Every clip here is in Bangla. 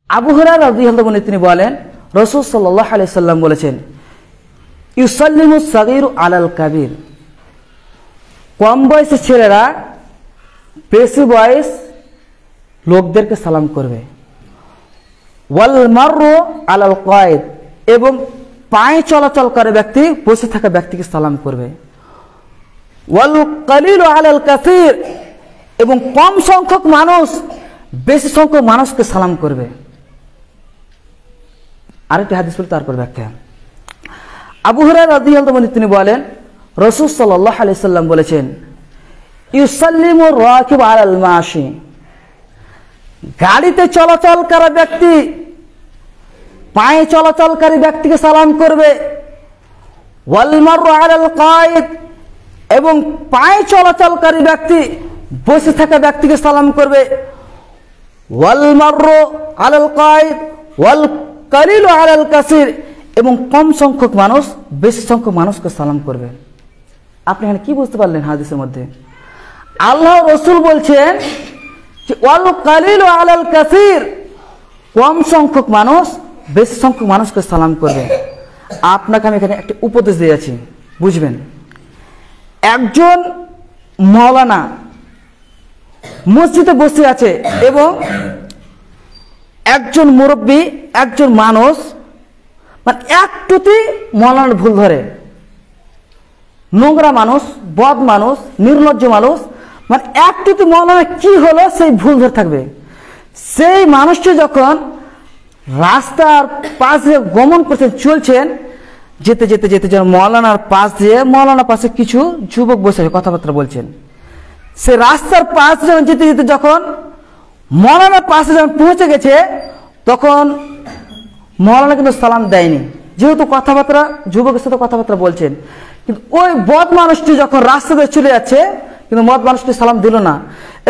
আবু হুরায়রা রাদিয়াল্লাহু আনহু তিনি বলেন, রাসূল সাল্লাল্লাহু আলাইহি সাল্লাম বলেছেন, ইউসাল্লিমুস সাগীরু আলাল কাবীর, কম বয়সী ছেলেরা বেশি বয়স লোকদেরকে সালাম করবে। ওয়াল মাররু আলাল কায়েদ, এবং পায়ে চলাচল করে ব্যক্তি বসে থাকা ব্যক্তিকে সালাম করবে। ওয়াল কালিলু আলাল কাসীর, এবং কম সংখ্যক মানুষ বেশি সংখ্যক মানুষকে সালাম করবে। আরেকটি হাদিস বলে তারপর ব্যাখ্যা। আবু হুরায়রা রাদিয়াল্লাহু আনহু তিনি বলেন, রাসূল সাল্লাল্লাহু আলাইহি সাল্লাম বলেছেন, ইউসাল্লিমু রাকিব আলাল মাশি, গাড়িতে চলাচল করা ব্যক্তি পায়ে চলাচলকারী ব্যক্তিকে সালাম করবে। ওয়াল মাররু আলাল কায়েদ, এবং পায়ে চলাচলকারী ব্যক্তি বসে থাকা ব্যক্তিকে সালাম করবে। ওয়াল মাররু আলাল কায়েদ ওয়াল কালিলু আলাল কাসীর, এবং কম সংখ্যক মানুষ বেশি সংখ্যক মানুষকে সালাম করবে। আপনি এখানে কি বুঝতে পারলেন হাদিসের মধ্যে? আল্লাহ রাসূল বলছেন যে ওয়াল কালিলু আলাল কাসীর, কম সংখ্যক মানুষ বেশি সংখ্যক মানুষকে সালাম করবে। আপনাকে আমি এখানে একটা উপদেশ দিয়েছি, বুঝবেন। একজন মাওলানা মসজিদে বসে আছে এবং একজন মুরব্বী, একজন মানুষ মানে একটুতেই মাওলানার ভুল ধরে, নোংরা মানুষ, বদ মানুষ, নির্লজ্জ মানুষ, মানে একটুতে মাওলানা কি হলো সেই ভুল ধরে থাকবে। সেই মানুষটি যখন রাস্তার পাশ দিয়ে গমন করছেন, চলছেন, যেতে যেতে যেতে যেন মাওলানার পাশ দিয়ে, মাওলানার পাশে কিছু যুবক বসে কথাবার্তা বলছেন। সে রাস্তার পাশ যখন যেতে যেতে যখন মাওলানার পাশে যখন পৌঁছে গেছে, তখন মাওলানা কিন্তু সালাম দেয়নি, যেহেতু কথাবার্তা যুবকের সাথে কথাবার্তা বলছেন। কিন্তু ওই বদ মানুষটি যখন রাস্তা দিয়ে চলে যাচ্ছে, কিন্তু মদ মানুষটি সালাম দিল না,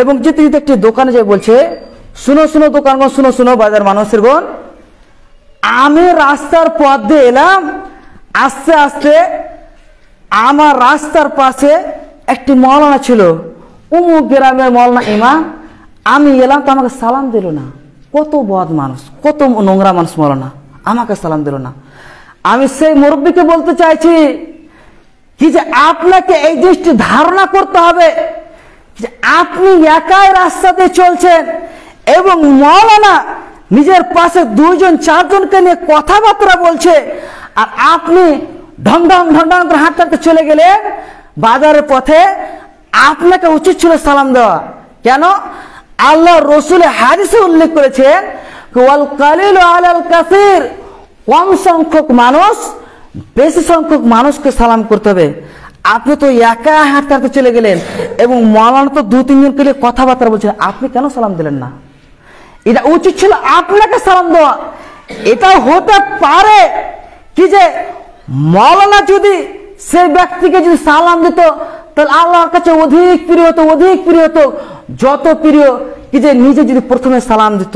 এবং যেতে যেতে একটি দোকানে যেয়ে বলছে, শুনো শুনো দোকানগণ, শুনো শুনো বাজার মানুষের গণ, আমি রাস্তার পথ দিয়ে এলাম, আস্তে আস্তে আমার রাস্তার পাশে একটি মাওলানা ছিল, অমুক গ্রামের মাওলানা ইমাম, আমি এলাম তো আমাকে সালাম দিল না। কত বদ মানুষ, কত নোংরা মানুষ মাওলানা, আমাকে সালাম দিল না। আমি সেই মুরব্বীকে বলতে চাইছি কি যে আপনাকে এই জিনিসটি ধারণা করতে হবে যে আপনি একাই রাস্তা দিয়ে চলছেন এবং মাওলানা নিজের পাশে দুইজন চারজনকে নিয়ে কথাবার্তা বলছে, আর আপনি ঢং ঢং ঢং ঢং করে হাঁটতে হাঁটতে চলে গেলেন বাজারের পথে। আপনাকে উচিত ছিল সালাম দেওয়া। কেন? আল্লাহ রসুল হাদিসে উল্লেখ করেছেন, ওয়াল কালিলু আলাল কাসীর, কম সংখ্যক মানুষ বেশি সংখ্যক মানুষকে সালাম করতে হবে। আপনি তো একা হাঁটতে হাঁটতে চলে গেলেন এবং মাওলানা তো দু তিনজনকে নিয়ে কথাবার্তা বলছেন, আপনি কেন সালাম দিলেন না? এটা উচিত ছিল আপনাকে সালাম দেওয়া। এটা হতে পারে কি যে মাওলানা যদি সেই ব্যক্তিকে যদি সালাম দিত, তাহলে আল্লাহর কাছে অধিক প্রিয় হতো, অধিক প্রিয় হতো, যত প্রিয় কি যে নিজে যদি প্রথমে সালাম দিত।